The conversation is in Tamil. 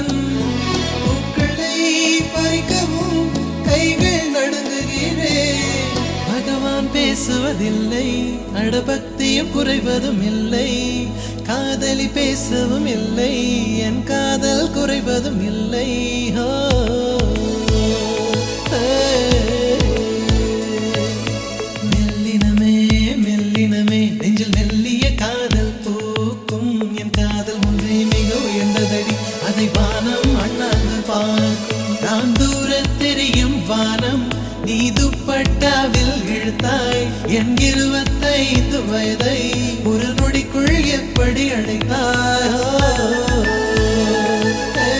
மன்னன். பூக்களை பறிக்கவும் கைகள் நடுங்குகிறேன். பகவான் பேசுவதில்லை, அடபக்தியும் குறைவதும் இல்லை. காதலி பேசவும் இல்லை, என் காதல் குறைவதும் இல்லை. மெல்லினமே மெல்லினமே நெஞ்சில் மெல்லிய காதல் பூக்கும். என் காதல் ஒன்றே மிக உயர்ந்ததடி, அதை வானம் அண்ணாந்து பார்க்கும். நான் தூர தெரியும் வானம், நீ துப்பட்டாவில் இழுத்தாய். என் 25 வயதை ஒரு நொடிக்குள் எப்படி அழைத்தாய்?